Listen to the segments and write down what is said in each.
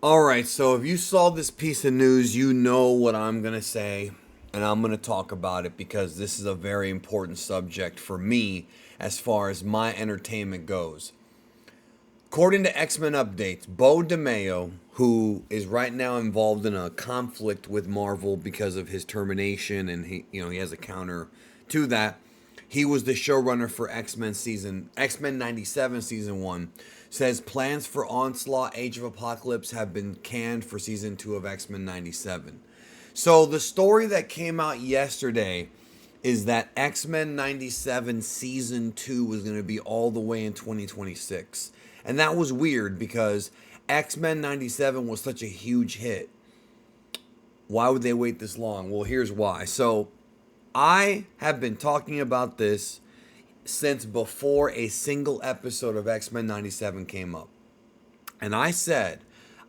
All right, so if you saw this piece of news, you know what I'm going to say, and I'm going to talk about it because this is a very important subject for me as far as my entertainment goes. According to X-Men updates, Beau DeMayo, who is right now involved in a conflict with Marvel because of his termination, and he has a counter to that. He was the showrunner for X-Men '97 season 1. Says plans for Onslaught Age of Apocalypse have been canned for season 2 of X-Men '97. So the story that came out yesterday is that X-Men '97 season 2 was going to be all the way in 2026. And that was weird because X-Men '97 was such a huge hit. Why would they wait this long? Well, here's why. So, I have been talking about this since before a single episode of X-Men '97 came up. And I said,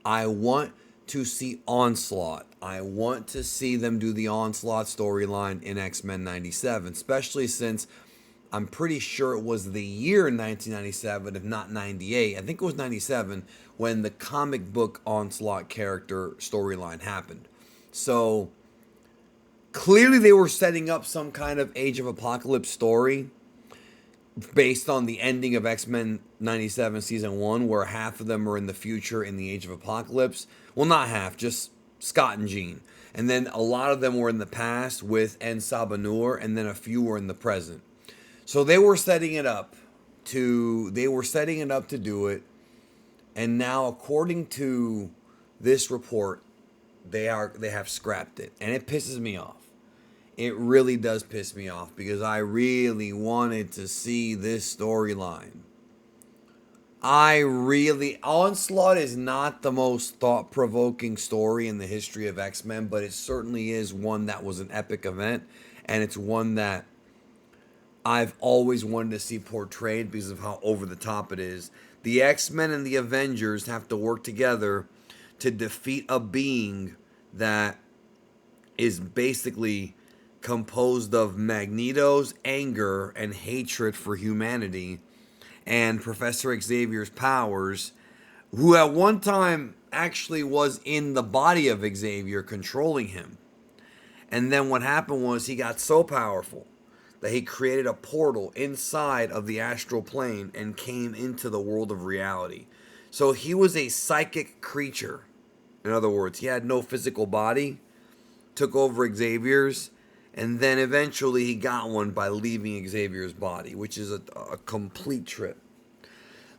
I want to see Onslaught. I want to see them do the Onslaught storyline in X-Men '97, especially since I'm pretty sure it was the year 1997, if not 98. I think it was 97 when the comic book Onslaught character storyline happened. So clearly they were setting up some kind of Age of Apocalypse story based on the ending of X-Men '97 season 1, where half of them are in the future in the Age of Apocalypse. Well, not half, just Scott and Jean. And then a lot of them were in the past with En Sabanur, and then a few were in the present. So they were setting it up to do it. And now, according to this report, they have scrapped it. And it pisses me off. It really does piss me off because I really wanted to see this storyline. Onslaught is not the most thought provoking story in the history of X-Men, but it certainly is one that was an epic event, and it's one that I've always wanted to see portrayed because of how over the top it is. The X-Men and the Avengers have to work together to defeat a being that is basically composed of Magneto's anger and hatred for humanity and Professor Xavier's powers, who at one time actually was in the body of Xavier controlling him. And then what happened was he got so powerful that he created a portal inside of the astral plane and came into the world of reality. So he was a psychic creature. In other words, he had no physical body, took over Xavier's, and then eventually he got one by leaving Xavier's body, which is a complete trip.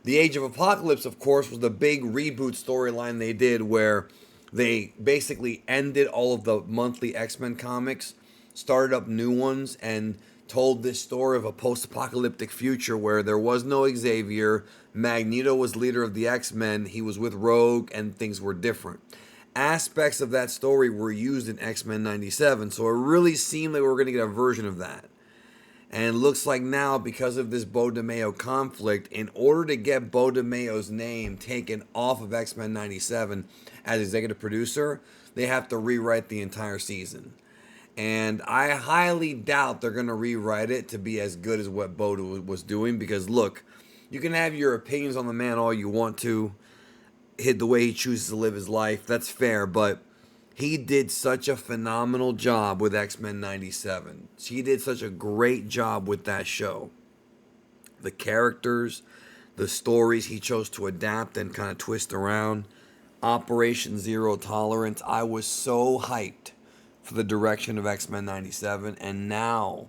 The Age of Apocalypse, of course, was the big reboot storyline they did where they basically ended all of the monthly X-Men comics, started up new ones, and told this story of a post-apocalyptic future where there was no Xavier, Magneto was leader of the X-Men, he was with Rogue, and things were different. Aspects of that story were used in X-Men '97, so it really seemed like we were going to get a version of that. And it looks like now, because of this Beau DeMayo conflict, in order to get Beau DeMayo's name taken off of X-Men '97 as executive producer, they have to rewrite the entire season. And I highly doubt they're going to rewrite it to be as good as what Beau was doing. Because, look, you can have your opinions on the man all you want to, hit the way he chooses to live his life. That's fair, but he did such a phenomenal job with X-Men '97. He did such a great job with that show. The characters, the stories he chose to adapt and kind of twist around. Operation Zero Tolerance. I was so hyped for the direction of X-Men '97, and now,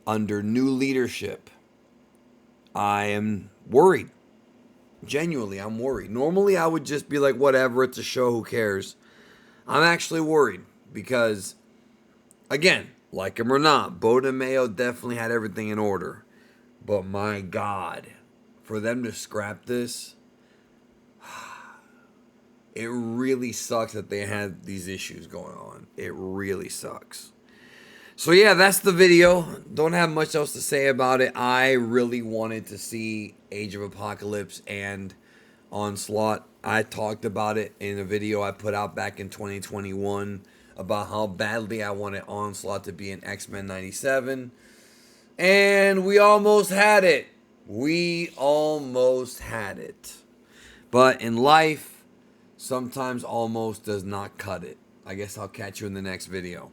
under new leadership, I am worried. Genuinely, I'm worried. Normally, I would just be like, whatever, it's a show, who cares? I'm actually worried because, again, like him or not, Beau DeMayo definitely had everything in order. But my God, for them to scrap this, it really sucks that they had these issues going on. It really sucks. So yeah, that's the video. Don't have much else to say about it. I really wanted to see Age of Apocalypse and Onslaught. I talked about it in a video I put out back in 2021 about how badly I wanted Onslaught to be in X-Men '97. And we almost had it. We almost had it. But in life, sometimes almost does not cut it. I guess I'll catch you in the next video.